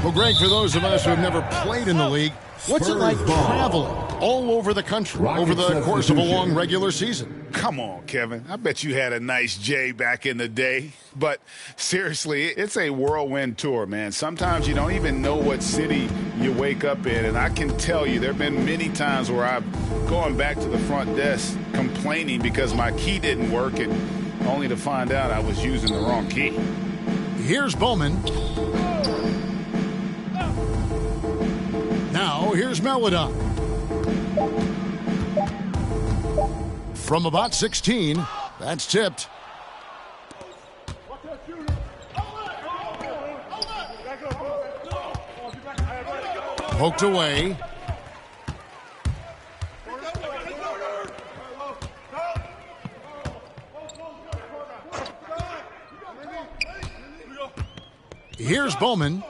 Well, Greg, for those of us who have never played in the league, what's it like traveling all over the country over the course of a long regular season? Come on, Kevin. I bet you had a nice J back in the day. But seriously, it's a whirlwind tour, man. Sometimes you don't even know what city you wake up in. And I can tell you there have been many times where I've gone back to the front desk complaining because my key didn't work, and only to find out I was using the wrong key. Here's Bowman. Now, here's Melodon. From about 16, that's tipped. Poked away. Here's Bowman.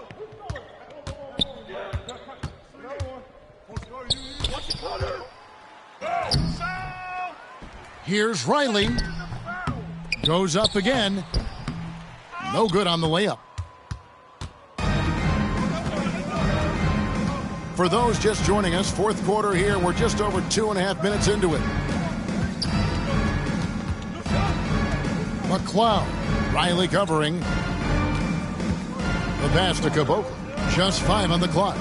Here's Riley. Goes up again. No good on the layup. For those just joining us, fourth quarter here. We're just over 2.5 minutes into it. McLeod. Riley covering. The pass to Caboclo. Just 5 on the clock.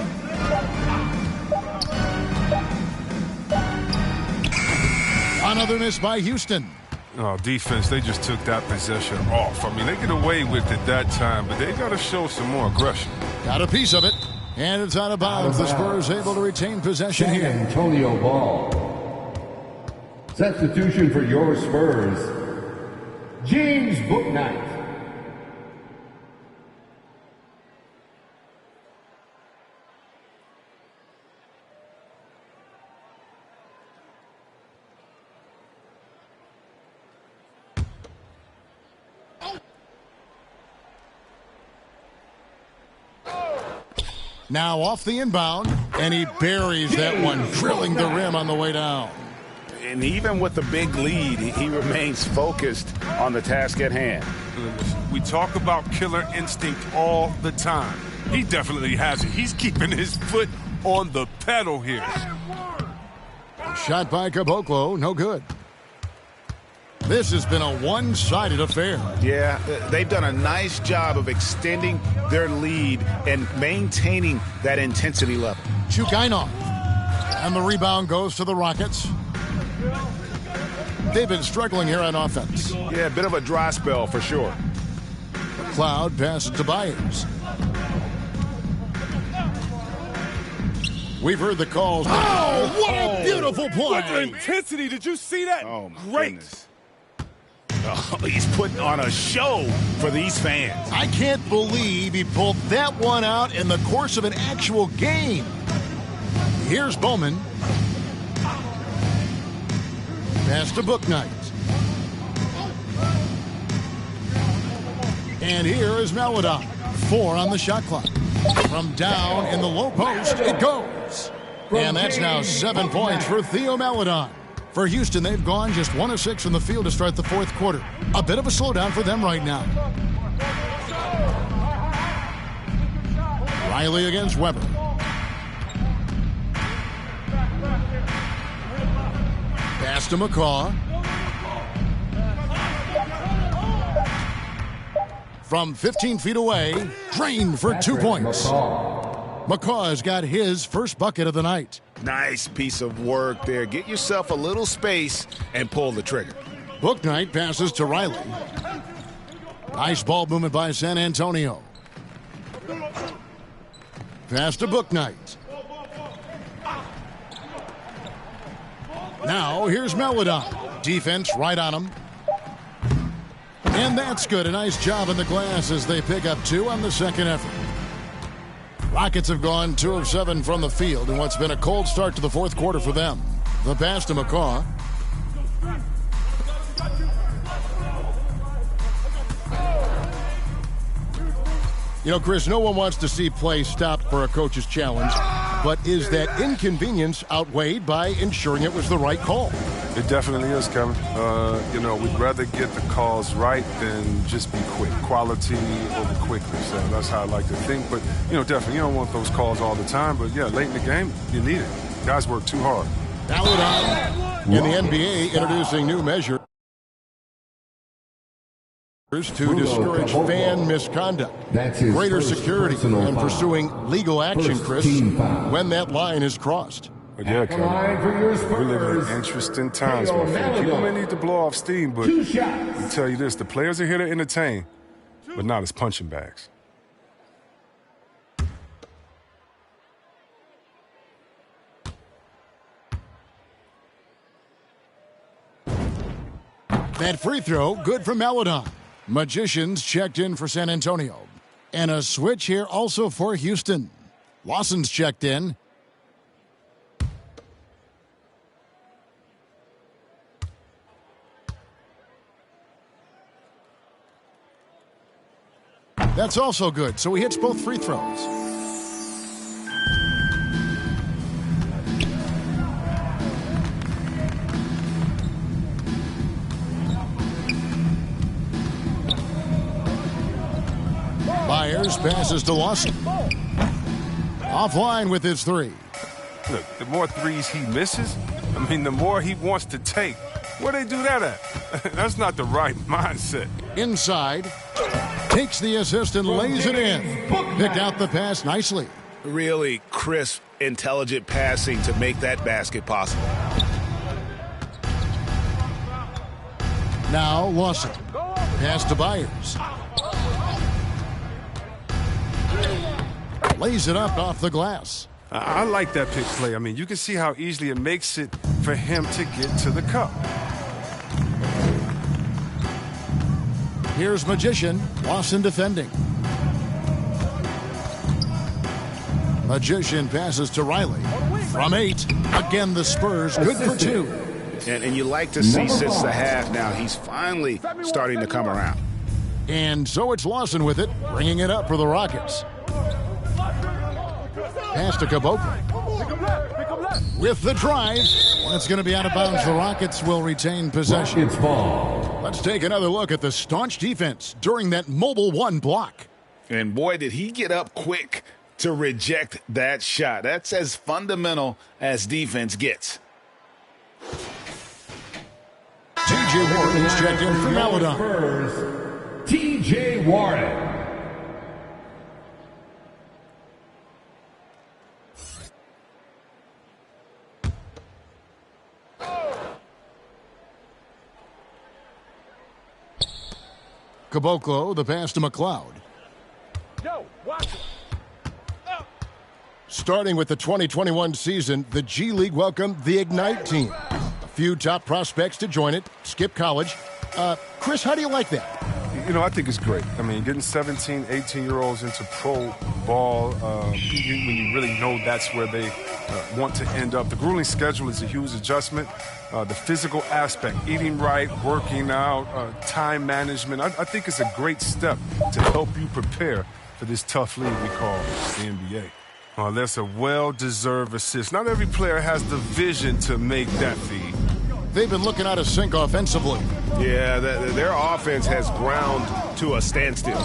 Another miss by Houston. Oh, defense, they just took that possession off. I mean, they get away with it that time, but they got to show some more aggression. Got a piece of it, and it's out of bounds. The Spurs able to retain possession San here. Antonio ball. Substitution for your Spurs, James Bouknight. Now off the inbound, and he buries that one, drilling the rim on the way down. And even with the big lead, he remains focused on the task at hand. We talk about killer instinct all the time. He definitely has it. He's keeping his foot on the pedal here. Shot by Caboclo, no good. This has been a one-sided affair. Yeah, they've done a nice job of extending their lead and maintaining that intensity level. Chukainov. And the rebound goes to the Rockets. They've been struggling here on offense. Yeah, a bit of a dry spell for sure. Cloud passes to Byers. We've heard the calls. Oh, what a beautiful play. What intensity. Did you see that? Oh, great. Goodness. Oh, he's putting on a show for these fans. I can't believe he pulled that one out in the course of an actual game. Here's Bowman. Pass to Bouknight. And here is Maledon. 4 on the shot clock. From down in the low post, it goes. And that's now 7 points for Theo Maledon. For Houston, they've gone just 1 of 6 from the field to start the fourth quarter. A bit of a slowdown for them right now. Riley against Weber. Pass to McCaw. From 15 feet away, drained for 2 points. McCaw has got his first bucket of the night. Nice piece of work there. Get yourself a little space and pull the trigger. Bouknight passes to Riley. Nice ball movement by San Antonio. Pass to Bouknight. Now here's Maledon. Defense right on him. And that's good. A nice job in the glass as they pick up 2 on the second effort. Rockets have gone 2 of 7 from the field in what's been a cold start to the fourth quarter for them. The pass to McCaw. You know, Chris, no one wants to see play stopped for a coach's challenge, but is that inconvenience outweighed by ensuring it was the right call? It definitely is, Kevin. You know, we'd rather get the calls right than just be quick. Quality over quickness. So that's how I like to think. But, you know, definitely, you don't want those calls all the time. But, yeah, late in the game, you need it. Guys work too hard. Maledon in the NBA introducing new measures to discourage fan misconduct, greater security, and pursuing legal action, Chris, when that line is crossed. But yeah, Kevin, we're living in interesting times, my friend. People may need to blow off steam, but I tell you this, the players are here to entertain, but not as punching bags. That free throw, good for Maledon. Magicians checked in for San Antonio. And a switch here also for Houston. Lawson's checked in. That's also good, so he hits both free throws. Byers passes to Lawson. Offline with his 3. Look, the more threes he misses, I mean, the more he wants to take. Where they do that at? That's not the right mindset. Inside. takes the assist and lays it in. Picked out the pass nicely. Really crisp, intelligent passing to make that basket possible. Now Lawson. Pass to Byers. Lays it up off the glass. I like that pick play. I mean, you can see how easily it makes it for him to get to the cup. Here's Magician. Lawson defending. Magician passes to Riley. From 8. Again, the Spurs good for 2. And you like to see since the half now, he's finally starting to come around. And so it's Lawson with it, bringing it up for the Rockets. Pass to Caboclo. With the drive. When it's going to be out of bounds, the Rockets will retain possession. Let's take another look at the staunch defense during that mobile 1 block. And boy, did he get up quick to reject that shot. That's as fundamental as defense gets. T.J. Warren is checked in for Maladon. T.J. Warren. Caboclo, the pass to McLeod. Starting with the 2021 season, the G League welcomed the Ignite team. A few top prospects to join it. Skip college. Chris, how do you like that? You know, I think it's great. I mean, getting 17, 18-year-olds into pro ball, when you really know that's where they want to end up. The grueling schedule is a huge adjustment. The physical aspect, eating right, working out, time management, I think it's a great step to help you prepare for this tough league we call the NBA. That's a well-deserved assist. Not every player has the vision to make that feed. They've been looking out of sync offensively. Yeah, their offense has ground to a standstill.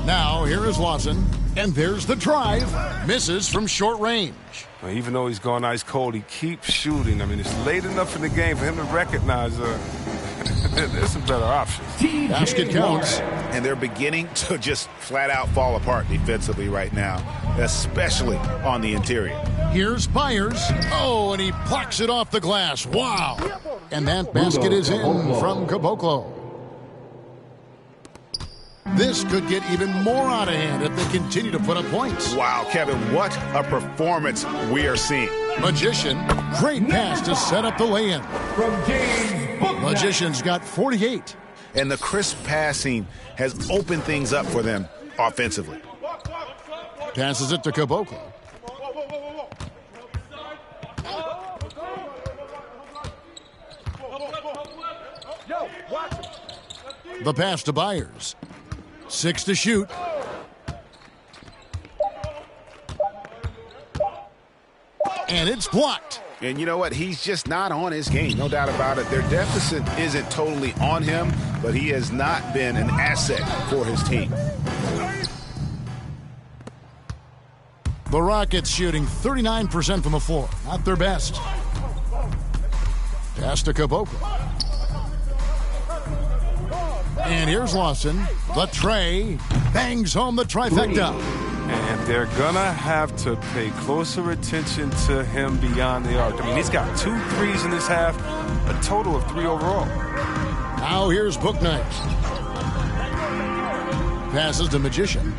Now, here is Lawson, and there's the drive. Misses from short range. Well, even though he's gone ice cold, he keeps shooting. I mean, it's late enough in the game for him to recognize there's some better options. Basket counts. And they're beginning to just flat-out fall apart defensively right now, especially on the interior. Here's Byers. Oh, and he plucks it off the glass. Wow. And that basket is in from Caboclo. This could get even more out of hand if they continue to put up points. Wow, Kevin, what a performance we are seeing. Magician, great pass to set up the lay-in. Magician's got 48. And the crisp passing has opened things up for them offensively. Passes it to Caboclo. The pass to Byers. 6 to shoot. And it's blocked. And you know what? He's just not on his game. No doubt about it. Their deficit isn't totally on him, but he has not been an asset for his team. The Rockets shooting 39% from the floor. Not their best. Pass to Caboclo. And here's Lawson. The tray bangs home the trifecta. And they're going to have to pay closer attention to him beyond the arc. I mean, he's got 2 threes in this half, a total of 3 overall. Now here's Bouknight. Passes to Magician.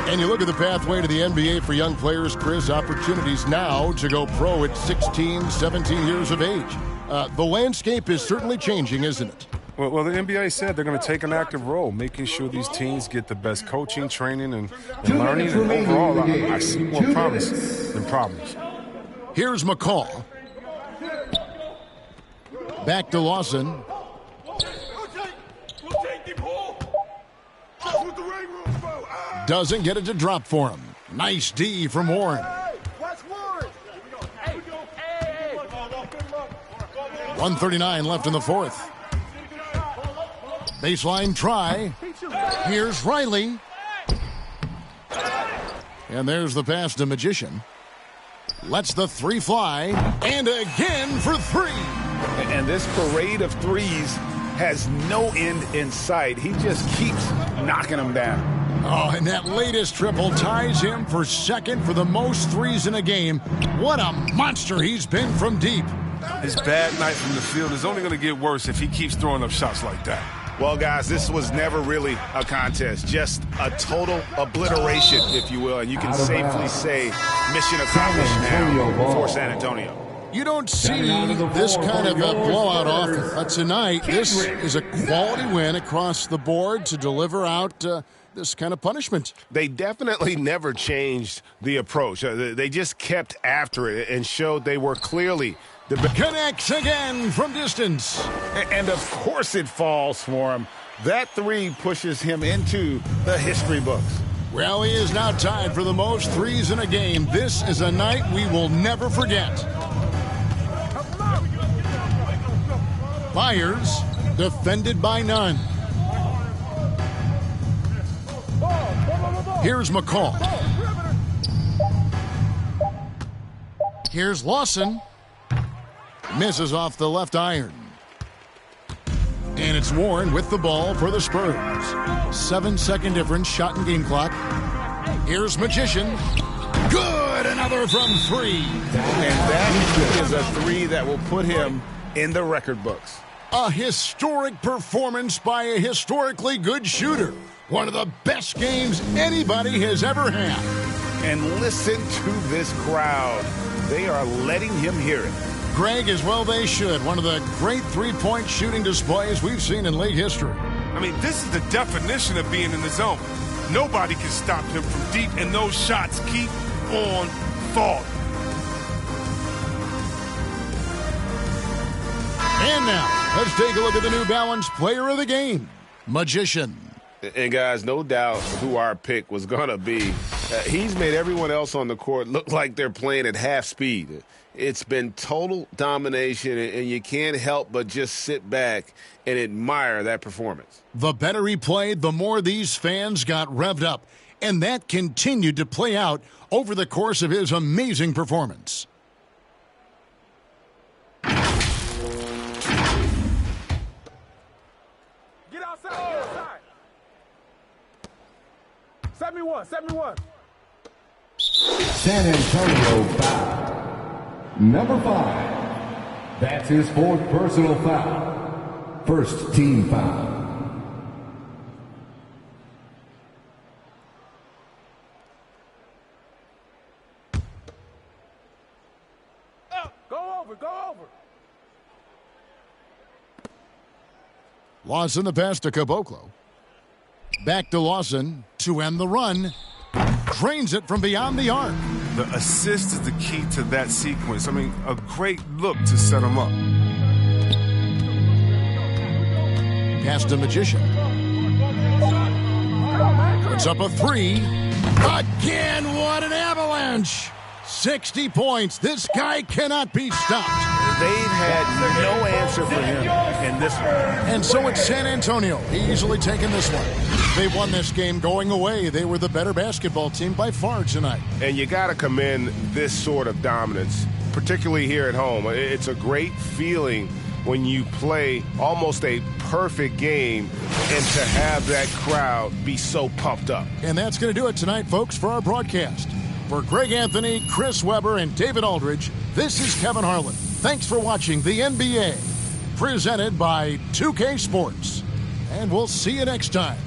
And you look at the pathway to the NBA for young players, Chris, opportunities now to go pro at 16, 17 years of age. The landscape is certainly changing, isn't it? Well, the NBA said they're going to take an active role, making sure these teams get the best coaching, training, and learning. And overall, I see more promise than problems. Here's McCall. Back to Lawson. Doesn't get it to drop for him. Nice D from Warren. 1:39 left in the fourth. Baseline try. Here's Riley. And there's the pass to Magician. Lets the 3 fly. And again for 3. And this parade of threes has no end in sight. He just keeps knocking them down. Oh, and that latest triple ties him for second for the most threes in a game. What a monster he's been from deep. His bad night from the field is only going to get worse if he keeps throwing up shots like that. Well, guys, this was never really a contest, just a total obliteration, if you will, and you can safely say mission accomplished now for San Antonio. You don't see this kind of a blowout often, but tonight this is a quality win across the board to deliver out this kind of punishment. They definitely never changed the approach. They just kept after it and showed they were clearly the best. Connects again from distance. And of course it falls for him. That three pushes him into the history books. Well, he is now tied for the most threes in a game. This is a night we will never forget. Myers defended by none. Here's McCall. Here's Lawson. Misses off the left iron. And it's Warren with the ball for the Spurs. 7-second difference, shot and game clock. Here's Magician. Good, another from three. And that is a three that will put him in the record books. A historic performance by a historically good shooter. One of the best games anybody has ever had. And listen to this crowd. They are letting him hear it. Greg, as well they should. One of the great three-point shooting displays we've seen in league history. I mean, this is the definition of being in the zone. Nobody can stop him from deep, and those shots keep on falling. And now, let's take a look at the New Balance player of the game, Magician. And, guys, no doubt who our pick was going to be. He's made everyone else on the court look like they're playing at half speed. It's been total domination, and you can't help but just sit back and admire that performance. The better he played, the more these fans got revved up. And that continued to play out over the course of his amazing performance. Get outside. 71. San Antonio foul. Number 5. That's his 4th personal foul. First team foul. Go over. Lawson the pass to Caboclo. Back to Lawson to end the run. Drains it from beyond the arc. The assist is the key to that sequence. I mean, a great look to set him up. Pass to Magician. Puts up a three. Again, what an avalanche. 60 points. This guy cannot be stopped. They've had no answer for him in this one. And so it's San Antonio easily taking this one. They won this game going away. They were the better basketball team by far tonight. And you got to commend this sort of dominance, particularly here at home. It's a great feeling when you play almost a perfect game and to have that crowd be so pumped up. And that's going to do it tonight, folks, for our broadcast. For Greg Anthony, Chris Webber, and David Aldridge, this is Kevin Harlan. Thanks for watching the NBA, presented by 2K Sports. And we'll see you next time.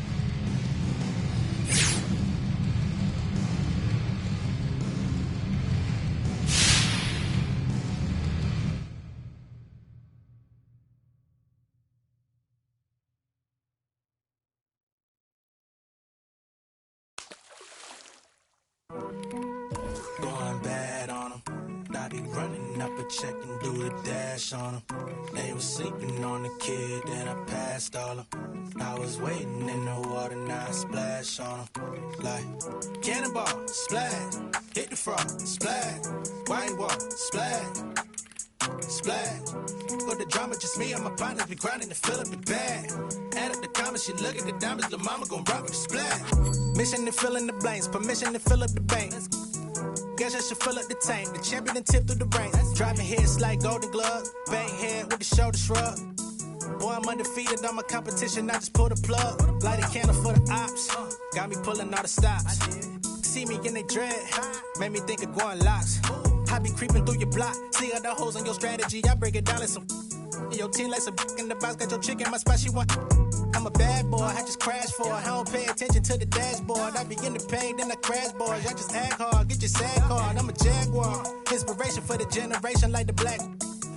Going bad on them. I be running up a check and do the dash on them. They was sleeping on the kid, then I passed all them. I was waiting in the water, now I splash on them. Like, cannonball, splash, hit the frog, splash, white wall, splash, splash. Got the drama, just me and my partners be grinding to fill up the bag. Add up the comments, you look at the diamonds, the mama gon' rock with the splash. Mission to fill in the blanks, permission to fill up the bank. Guess I should fill up the tank. The champion and tip through the brain. Driving hits like Golden Glove. Bang head with the shoulder shrug. Boy, I'm undefeated, I'm a competition, I just pull the plug. Light a candle for the ops, got me pulling all the stops. See me in they dread, made me think of going locks. I be creeping through your block, see all the holes on your strategy, I break it down like some. Your team like some in the box, got your chick in my spot, she want. I'm a bad boy, I just crash for her. I don't pay attention to the dashboard. I be in the pain, then I crash boys. I just act hard, get your sad card. I'm a jaguar, inspiration for the generation like the black.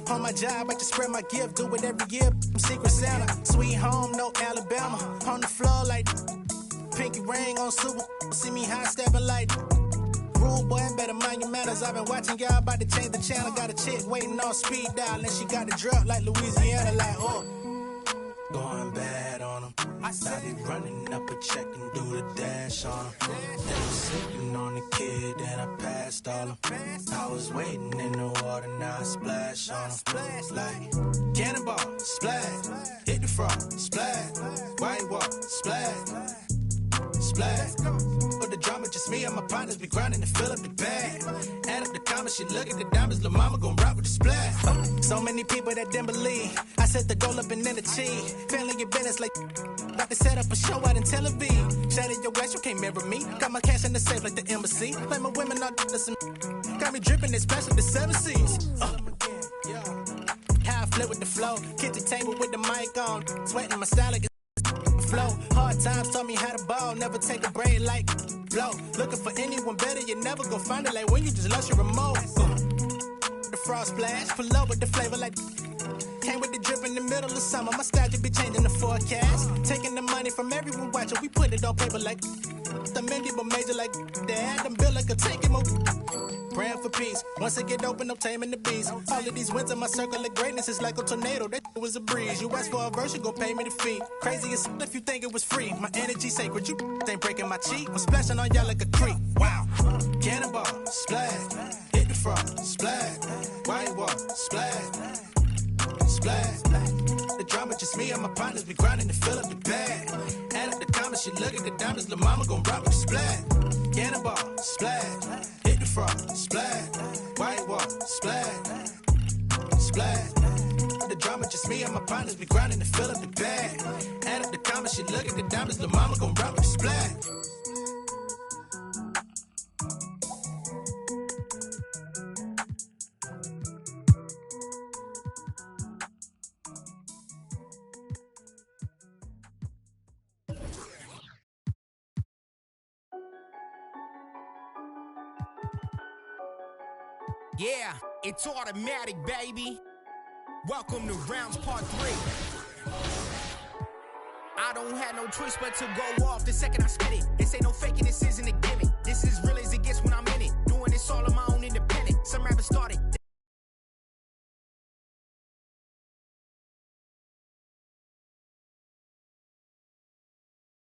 On my job, I just spread my gift, do it every year. I'm Secret Santa, sweet home, no Alabama. On the floor like pinky ring on super. See me high stepping like rude boy, better mind your manners. I've been watching y'all about to change the channel. Got a chick waiting on speed dial, and she got the drop like Louisiana, like oh. Going bad on them. I be running up a check and do the dash on them. They was sleeping on the kid, then I passed all them. I was waiting in the water, now I splash on them. Like cannonball, splash, hit the frog, splash, white wall, splash, splash. But the drama just me and my partners be grinding to fill up the bag. Add up the comments, she look at the diamonds, lil' mama gon' rock with the splash. So many people that didn't believe. I set the goal up and then achieve. Failing your business like about to set up a show out in Tel Aviv. Shattered your ass, you can't mirror me. Got my cash in the safe like the embassy. Like my women all some. Got me dripping, especially the 7 Seas. How I flip with the flow. Kitchen table with the mic on. Sweating my style like flow. Hard times taught me how to ball. Never take a break like blow. Looking for anyone better, you never go find it. Like when you just lost your remote. The frost splash, pull up with the flavor like. Came with the drip in the middle of summer. My style just be changing the forecast. Taking the money from everyone watching. We put it on paper like the Mindy, but major like that. Them built like a tank and praying for peace. Once I get open, I'm taming the beast. All of these wins in my circle of greatness is like a tornado. That was a breeze. You ask for a verse, you gon' pay me the fee. Crazy as if you think it was free. My energy sacred, you ain't breaking my cheek. I'm splashing on y'all like a creek. Wow. Cannonball, splash. Hit the frog, splash. White wall, splash. Splash. The drama just me and my partners be grinding to fill up the bag. Add up the comments, she look at the diamonds, lil' mama gon' rock with the splash. Cannonball, splash. Hit the frog, splash. White wall, splash. Splash. The drama just me and my partners be grinding to fill up the bag. Add up the comments, she look at the diamonds, lil' mama gon' rock with the splash. Yeah, it's automatic, baby. Welcome to rounds part 3. I don't have no choice but to go off the second I spit it. This ain't no faking, this isn't a gimmick.